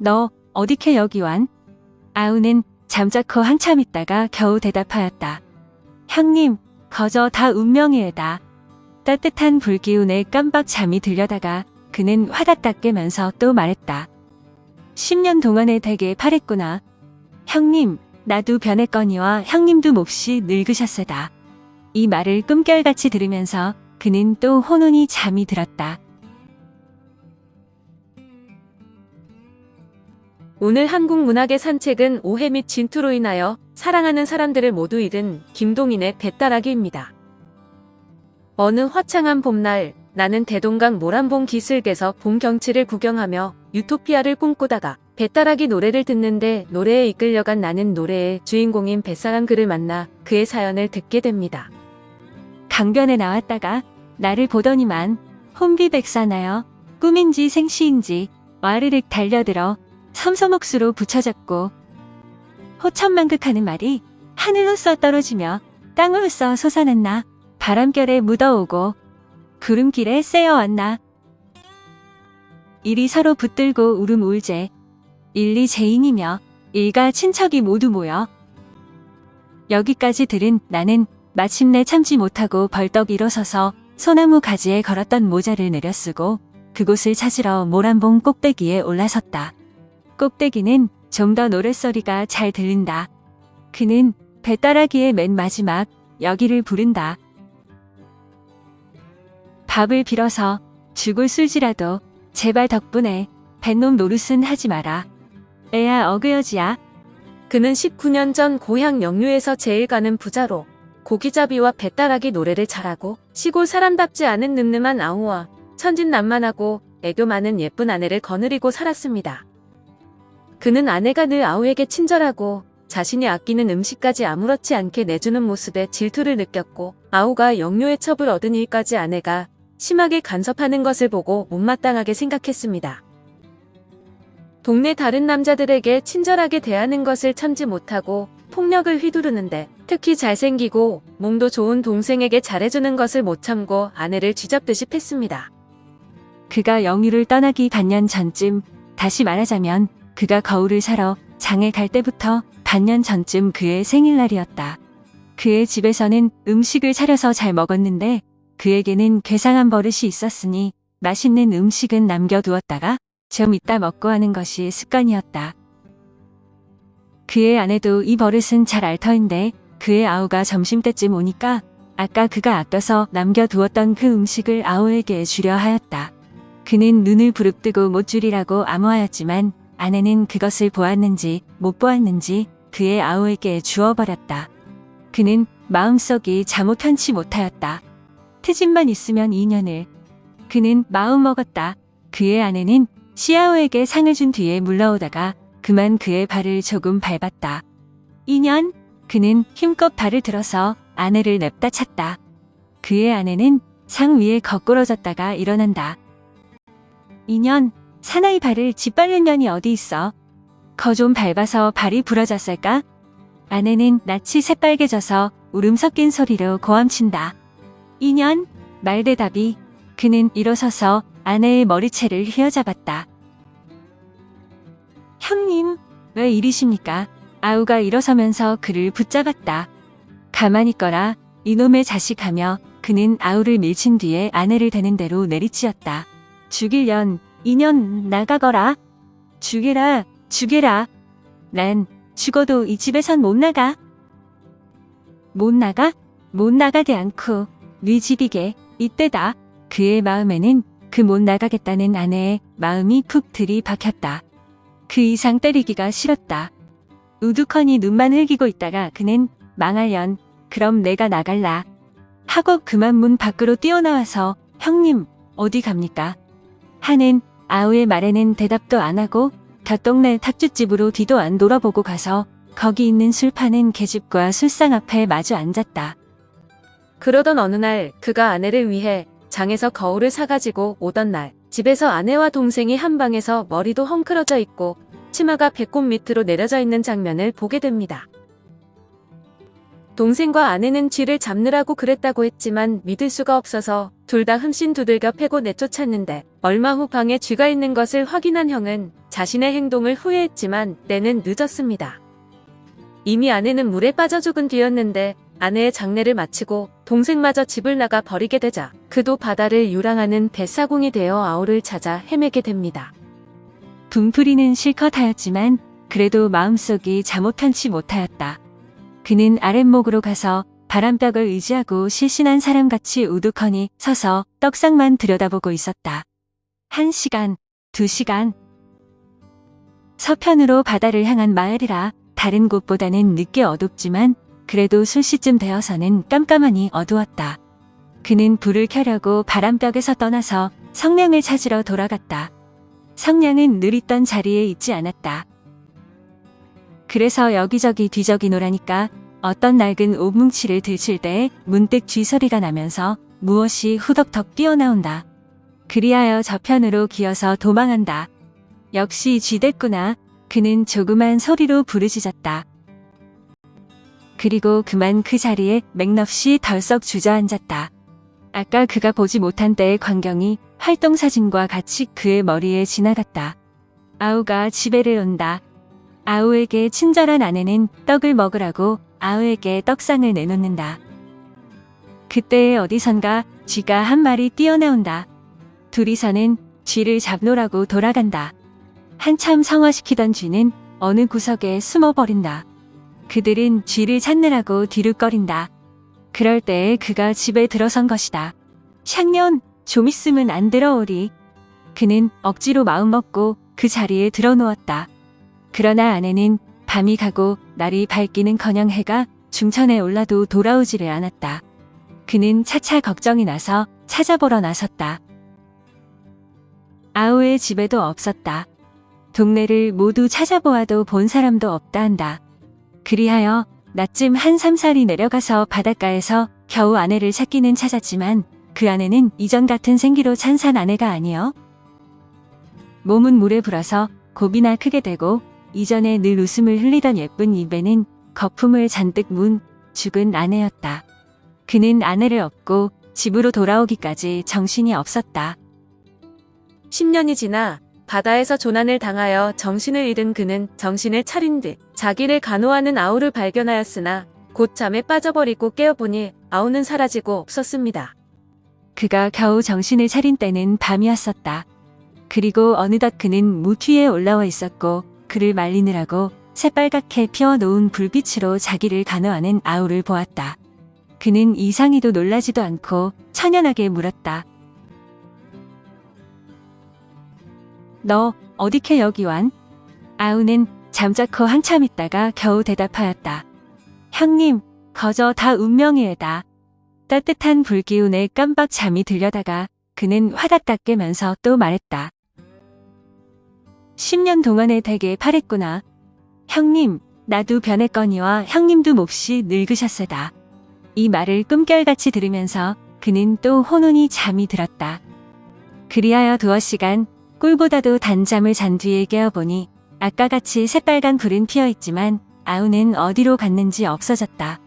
너 어디캐 여기 완? 아우는 잠자코 한참 있다가 겨우 대답하였다. 형님, 거저 다 운명이에다. 따뜻한 불기운에 깜박 잠이 들려다가 그는 화닥닥 깨면서 또 말했다. 10년 동안에 되게 파랬구나. 형님, 나도 변했거니와 형님도 몹시 늙으셨세다. 이 말을 꿈결같이 들으면서 그는 또 혼혼히 잠이 들었다. 오늘 한국 문학의 산책은 오해 및 진투로 인하여 사랑하는 사람들을 모두 잃은 김동인의 배따라기입니다. 어느 화창한 봄날 나는 대동강 모란봉 기슭에서 봄 경치를 구경하며 유토피아를 꿈꾸다가 배따라기 노래를 듣는데 노래에 이끌려간 나는 노래의 주인공인 뱃사람 그를 만나 그의 사연을 듣게 됩니다. 강변에 나왔다가 나를 보더니만 혼비백산하여 꿈인지 생시인지 와르륵 달려들어 섬소목수로 붙여졌고 호천만극하는 말이 하늘로써 떨어지며 땅으로써 솟아났나 바람결에 묻어오고 구름길에 쎄어왔나 이리 서로 붙들고 울음 울제 일리 제인이며 일가 친척이 모두 모여 여기까지 들은 나는 마침내 참지 못하고 벌떡 일어서서 소나무 가지에 걸었던 모자를 내려쓰고 그곳을 찾으러 모란봉 꼭대기에 올라섰다. 꼭대기는 좀 더 노랫소리가 잘 들린다. 그는 배따라기의 맨 마지막 여기를 부른다. 밥을 빌어서 죽을 술지라도 제발 덕분에 뱃놈 노릇은 하지 마라. 애야 어그여지야. 그는 19년 전 고향 영유에서 제일 가는 부자로 고기잡이와 배따라기 노래를 잘하고 시골 사람답지 않은 늠름한 아우와 천진난만하고 애교 많은 예쁜 아내를 거느리고 살았습니다. 그는 아내가 늘 아우에게 친절하고 자신이 아끼는 음식까지 아무렇지 않게 내주는 모습에 질투를 느꼈고 아우가 영유의 첩을 얻은 일까지 아내가 심하게 간섭하는 것을 보고 못마땅하게 생각했습니다. 동네 다른 남자들에게 친절하게 대하는 것을 참지 못하고 폭력을 휘두르는데 특히 잘생기고 몸도 좋은 동생에게 잘해주는 것을 못 참고 아내를 쥐잡듯이 팼습니다. 그가 영유를 떠나기 반년 전쯤, 다시 말하자면 그가 거울을 사러 장에 갈 때부터 반년 전쯤 그의 생일날이었다. 그의 집에서는 음식을 차려서 잘 먹었는데 그에게는 괴상한 버릇이 있었으니 맛있는 음식은 남겨두었다가 좀 이따 먹고 하는 것이 습관이었다. 그의 아내도 이 버릇은 잘 알 터인데 그의 아우가 점심때쯤 오니까 아까 그가 아껴서 남겨두었던 그 음식을 아우에게 주려 하였다. 그는 눈을 부릅뜨고 못 주리라고 암호하였지만 아내는 그것을 보았는지 못 보았는지 그의 아우에게 주어버렸다. 그는 마음속이 잠옷 편치 못하였다. 트집만 있으면 인연을. 그는 마음먹었다. 그의 아내는 시아우에게 상을 준 뒤에 물러오다가 그만 그의 발을 조금 밟았다. 인연. 그는 힘껏 발을 들어서 아내를 냅다 찼다. 그의 아내는 상 위에 거꾸러졌다가 일어난다. 인연. 사나이 발을 짓밟는 년이 어디 있어? 거 좀 밟아서 발이 부러졌을까? 아내는 낯이 새빨개져서 울음 섞인 소리로 고함친다. 인연. 말대답이. 그는 일어서서 아내의 머리채를 휘어잡았다. 형님, 왜 이리십니까? 아우가 일어서면서 그를 붙잡았다. 가만히 있거라, 이놈의 자식 하며 그는 아우를 밀친 뒤에 아내를 대는 대로 내리치었다. 죽일년, 인연 나가거라. 죽이라, 죽이라. 난 죽어도 이 집에선 못 나가. 못 나가? 못 나가게 않고 네 집이게. 이때다. 그의 마음에는 그 못 나가겠다는 아내의 마음이 푹 들이박혔다. 그 이상 때리기가 싫었다. 우두커니 눈만 흘기고 있다가 그는 망할년, 그럼 내가 나갈라 하고 그만 문 밖으로 뛰어나와서 형님 어디 갑니까? 하는 아우의 말에는 대답도 안 하고 곁동네 탁주집으로 뒤도 안 돌아보고 가서 거기 있는 술 파는 계집과 술상 앞에 마주 앉았다. 그러던 어느 날 그가 아내를 위해 장에서 거울을 사가지고 오던 날 집에서 아내와 동생이 한 방에서 머리도 헝클어져 있고 치마가 배꼽 밑으로 내려져 있는 장면을 보게 됩니다. 동생과 아내는 쥐를 잡느라고 그랬다고 했지만 믿을 수가 없어서 둘 다 흠씬 두들겨 패고 내쫓았는데 얼마 후 방에 쥐가 있는 것을 확인한 형은 자신의 행동을 후회했지만 때는 늦었습니다. 이미 아내는 물에 빠져 죽은 뒤였는데 아내의 장례를 마치고 동생마저 집을 나가 버리게 되자 그도 바다를 유랑하는 뱃사공이 되어 아우를 찾아 헤매게 됩니다. 분풀이는 실컷 하였지만 그래도 마음속이 잠옷 편치 못하였다. 그는 아랫목으로 가서 바람벽을 의지하고 실신한 사람같이 우두커니 서서 떡상만 들여다보고 있었다. 1시간, 2시간. 서편으로 바다를 향한 마을이라 다른 곳보다는 늦게 어둡지만 그래도 술시쯤 되어서는 깜깜하니 어두웠다. 그는 불을 켜려고 바람벽에서 떠나서 성냥을 찾으러 돌아갔다. 성냥은 늘 있던 자리에 있지 않았다. 그래서 여기저기 뒤적이노라니까 어떤 낡은 옷뭉치를 들칠 때에 문득 쥐소리가 나면서 무엇이 후덕덕 뛰어나온다. 그리하여 저편으로 기어서 도망한다. 역시 쥐됐구나. 그는 조그만 소리로 부르짖었다. 그리고 그만 그 자리에 맥없이 덜썩 주저앉았다. 아까 그가 보지 못한 때의 광경이 활동사진과 같이 그의 머리에 지나갔다. 아우가 집에를 온다. 아우에게 친절한 아내는 떡을 먹으라고 아우에게 떡상을 내놓는다. 그때에 어디선가 쥐가 한 마리 뛰어나온다. 둘이서는 쥐를 잡노라고 돌아간다. 한참 성화시키던 쥐는 어느 구석에 숨어버린다. 그들은 쥐를 찾느라고 뒤룩거린다. 그럴 때에 그가 집에 들어선 것이다. 샹년, 좀 있으면 안 들어오리. 그는 억지로 마음먹고 그 자리에 들어누웠다. 그러나 아내는 밤이 가고 날이 밝기는커녕 해가 중천에 올라도 돌아오지를 않았다. 그는 차차 걱정이 나서 찾아보러 나섰다. 아우의 집에도 없었다. 동네를 모두 찾아보아도 본 사람도 없다 한다. 그리하여 낮쯤 한 3살이 내려가서 바닷가에서 겨우 아내를 찾기는 찾았지만 그 아내는 이전 같은 생기로 찬 산 아내가 아니여. 몸은 물에 불어서 곱이나 크게 되고 이전에 늘 웃음을 흘리던 예쁜 입에는 거품을 잔뜩 문 죽은 아내였다. 그는 아내를 업고 집으로 돌아오기까지 정신이 없었다. 10년이 지나 바다에서 조난을 당하여 정신을 잃은 그는 정신을 차린 듯 자기를 간호하는 아우를 발견하였으나 곧 잠에 빠져버리고 깨어보니 아우는 사라지고 없었습니다. 그가 겨우 정신을 차린 때는 밤이었었다. 그리고 어느덧 그는 무뒤에 올라와 있었고 그를 말리느라고 새빨갛게 피워놓은 불빛으로 자기를 간호하는 아우를 보았다. 그는 이상히도 놀라지도 않고 천연하게 물었다. 너 어디캐 여기 완? 아우는 잠자코 한참 있다가 겨우 대답하였다. 형님, 거저 다 운명이에다. 따뜻한 불기운에 깜박 잠이 들려다가 그는 화닥닥 깨면서 또 말했다. 10년 동안에 되게 파랬구나. 형님, 나도 변했거니와 형님도 몹시 늙으셨세다. 이 말을 꿈결같이 들으면서 그는 또 혼혼히 잠이 들었다. 그리하여 두어 시간 꿀보다도 단잠을 잔 뒤에 깨어보니 아까같이 새빨간 불은 피어있지만 아우는 어디로 갔는지 없어졌다.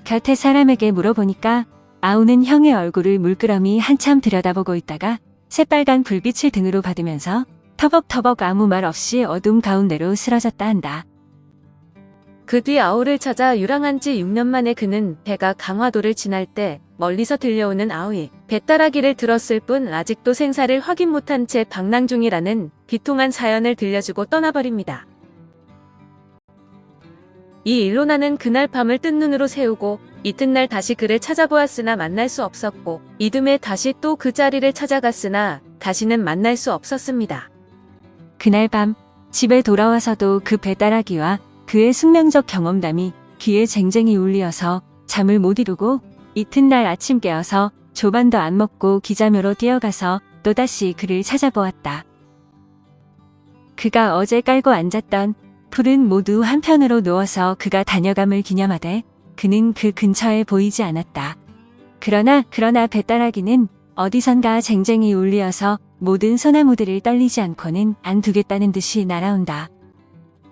곁에 사람에게 물어보니까 아우는 형의 얼굴을 물끄러미 한참 들여다보고 있다가 새빨간 불빛을 등으로 받으면서 터벅터벅 아무 말 없이 어둠 가운데로 쓰러졌다 한다. 그 뒤 아우를 찾아 유랑한 지 6년 만에 그는 배가 강화도를 지날 때 멀리서 들려오는 아우의 배따라기를 들었을 뿐 아직도 생사를 확인 못한 채 방랑 중이라는 비통한 사연을 들려주고 떠나버립니다. 이 일로 나는 그날 밤을 뜬 눈으로 새우고 이튿날 다시 그를 찾아보았으나 만날 수 없었고 이듬해 다시 또 그 자리를 찾아갔으나 다시는 만날 수 없었습니다. 그날 밤 집에 돌아와서도 그 배따라기와 그의 숙명적 경험담이 귀에 쟁쟁이 울리어서 잠을 못 이루고 이튿날 아침 깨어서 조반도 안 먹고 기자묘로 뛰어가서 또다시 그를 찾아보았다. 그가 어제 깔고 앉았던 풀은 모두 한편으로 누워서 그가 다녀감을 기념하되 그는 그 근처에 보이지 않았다. 그러나 배따라기는 어디선가 쟁쟁이 울리어서 모든 소나무들을 떨리지 않고는 안 두겠다는 듯이 날아온다.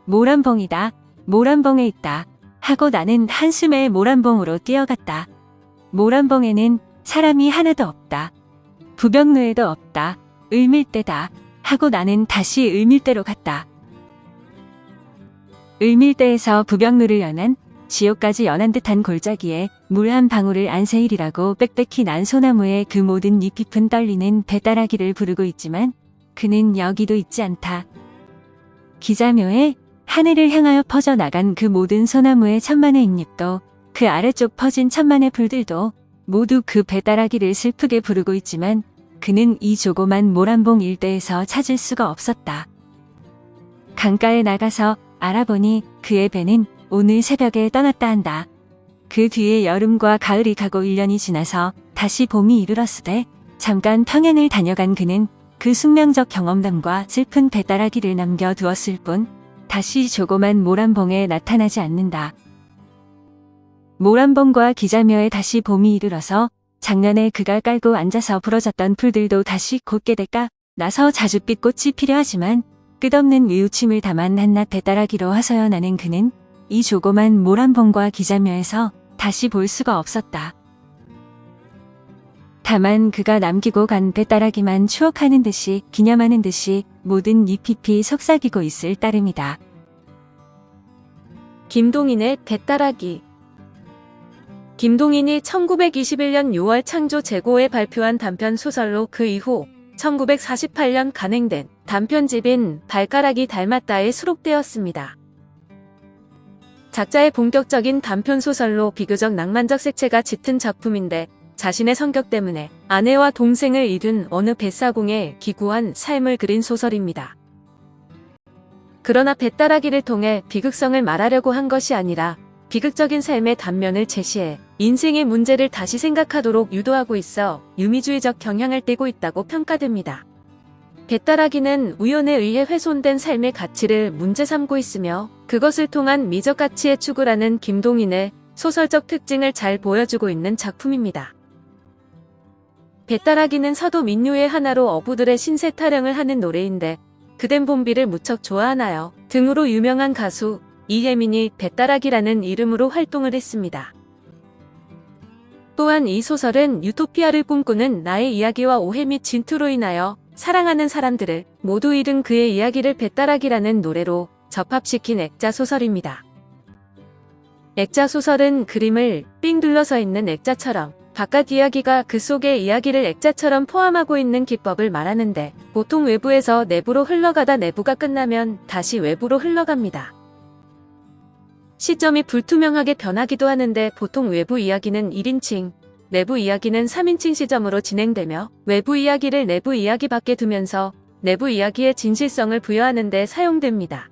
모란봉이다. 모란봉에 있다. 하고 나는 한숨에 모란봉으로 뛰어갔다. 모란봉에는 사람이 하나도 없다. 부병루에도 없다. 을밀대다 하고 나는 다시 을밀대로 갔다. 을밀대에서 부병루를 연한 지옥까지 연한 듯한 골짜기에 물 한 방울을 안세일이라고 빽빽히 난 소나무에 그 모든 잎잎은 떨리는 배따라기를 부르고 있지만 그는 여기도 있지 않다. 기자묘에 하늘을 향하여 퍼져나간 그 모든 소나무의 천만의 잎잎도 그 아래쪽 퍼진 천만의 풀들도 모두 그 배따라기를 슬프게 부르고 있지만 그는 이 조그만 모란봉 일대에서 찾을 수가 없었다. 강가에 나가서 알아보니 그의 배는 오늘 새벽에 떠났다 한다. 그 뒤에 여름과 가을이 가고 1년이 지나서 다시 봄이 이르렀으되 잠깐 평양을 다녀간 그는 그 숙명적 경험담과 슬픈 배따라기를 남겨두었을 뿐 다시 조그만 모란봉에 나타나지 않는다. 모란봉과 기자묘에 다시 봄이 이르러서 작년에 그가 깔고 앉아서 부러졌던 풀들도 다시 곧게 닦아 나서 자줏빛 꽃이 필요하지만 끝없는 위우침을 담은 한낱 배따라기로 하서여 나는 그는 이 조그만 모란봉과 기자묘에서 다시 볼 수가 없었다. 다만 그가 남기고 간 배따라기만 추억하는 듯이 기념하는 듯이 모든 잎잎이 속삭이고 있을 따름이다. 김동인의 배따라기. 김동인이 1921년 6월 창조 재고에 발표한 단편 소설로 그 이후 1948년 간행된 단편집인 발가락이 닮았다에 수록되었습니다. 작자의 본격적인 단편 소설로 비교적 낭만적 색채가 짙은 작품인데 자신의 성격 때문에 아내와 동생을 잃은 어느 뱃사공에 기구한 삶을 그린 소설입니다. 그러나 배따라기를 통해 비극성을 말하려고 한 것이 아니라 비극적인 삶의 단면을 제시해 인생의 문제를 다시 생각하도록 유도하고 있어 유미주의적 경향을 띠고 있다고 평가됩니다. 배따라기는 우연에 의해 훼손된 삶의 가치를 문제 삼고 있으며 그것을 통한 미적 가치의 추구라는 김동인의 소설적 특징을 잘 보여주고 있는 작품입니다. 배따라기는 서도 민요의 하나로 어부들의 신세 타령을 하는 노래인데 그댄 봄비를 무척 좋아하나요? 등으로 유명한 가수 이혜민이 배따라기라는 이름으로 활동을 했습니다. 또한 이 소설은 유토피아를 꿈꾸는 나의 이야기와 오해 및 진투로 인하여 사랑하는 사람들을 모두 잃은 그의 이야기를 배따라기라는 노래로 접합시킨 액자 소설입니다. 액자 소설은 그림을 삥 둘러서 있는 액자처럼 바깥 이야기가 그 속의 이야기를 액자처럼 포함하고 있는 기법을 말하는데 보통 외부에서 내부로 흘러가다 내부가 끝나면 다시 외부로 흘러갑니다. 시점이 불투명하게 변하기도 하는데 보통 외부 이야기는 1인칭, 내부 이야기는 3인칭 시점으로 진행되며 외부 이야기를 내부 이야기 밖에 두면서 내부 이야기의 진실성을 부여하는 데 사용됩니다.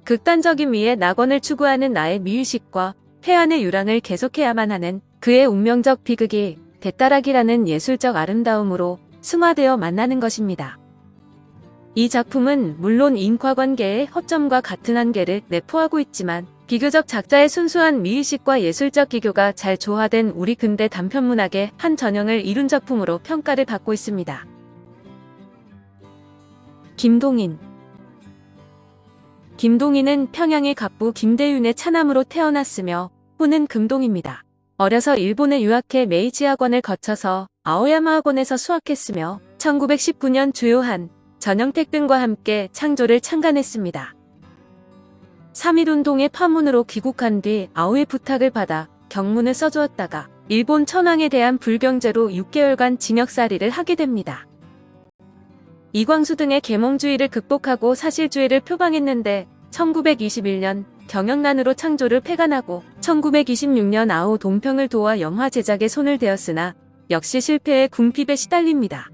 극단적인 미의 낙원을 추구하는 나의 미의식과 해안의 유랑을 계속해야만 하는 그의 운명적 비극이 배따라기라는 예술적 아름다움으로 승화되어 만나는 것입니다. 이 작품은 물론 인과관계의 허점과 같은 한계를 내포하고 있지만 비교적 작자의 순수한 미의식과 예술적 기교가 잘 조화된 우리 근대 단편문학의 한 전형을 이룬 작품으로 평가를 받고 있습니다. 김동인. 김동인은 평양의 갑부 김대윤의 차남으로 태어났으며 후는 금동입니다. 어려서 일본에 유학해 메이지 학원을 거쳐서 아오야마 학원에서 수학했으며 1919년 주요한 전영택 등과 함께 창조를 창간했습니다. 3.1운동의 파문으로 귀국한 뒤 아오의 부탁을 받아 경문을 써주었다가 일본 천황에 대한 불경제로 6개월간 징역살이를 하게 됩니다. 이광수 등의 계몽주의를 극복하고 사실주의를 표방했는데 1921년 경영난으로 창조를 폐간하고 1926년 아오 동평을 도와 영화 제작에 손을 대었으나 역시 실패에 궁핍에 시달립니다.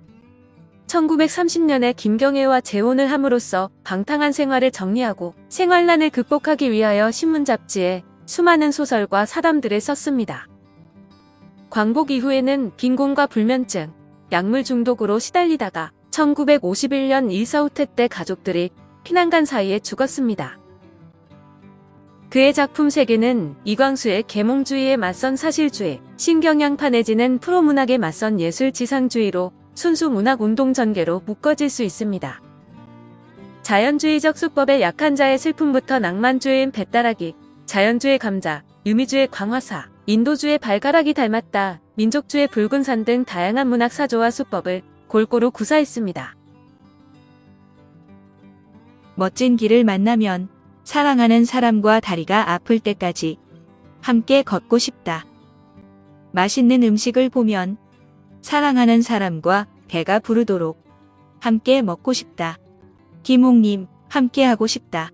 1930년에 김경애와 재혼을 함으로써 방탕한 생활을 정리하고 생활난을 극복하기 위하여 신문 잡지에 수많은 소설과 사담들을 썼습니다. 광복 이후에는 빈곤과 불면증, 약물 중독으로 시달리다가 1951년 일사후퇴 때 가족들이 피난간 사이에 죽었습니다. 그의 작품 세계는 이광수의 계몽주의에 맞선 사실주의, 신경양판에 지는 프로문학에 맞선 예술지상주의로 순수 문학운동 전개로 묶어질 수 있습니다. 자연주의적 수법의 약한 자의 슬픔부터 낭만주의인 배따라기, 자연주의 감자, 유미주의 광화사, 인도주의 발가락이 닮았다, 민족주의 붉은 산 등 다양한 문학 사조와 수법을 골고루 구사했습니다. 멋진 길을 만나면 사랑하는 사람과 다리가 아플 때까지 함께 걷고 싶다. 맛있는 음식을 보면 사랑하는 사람과 배가 부르도록 함께 먹고 싶다. 김홍님, 함께 하고 싶다.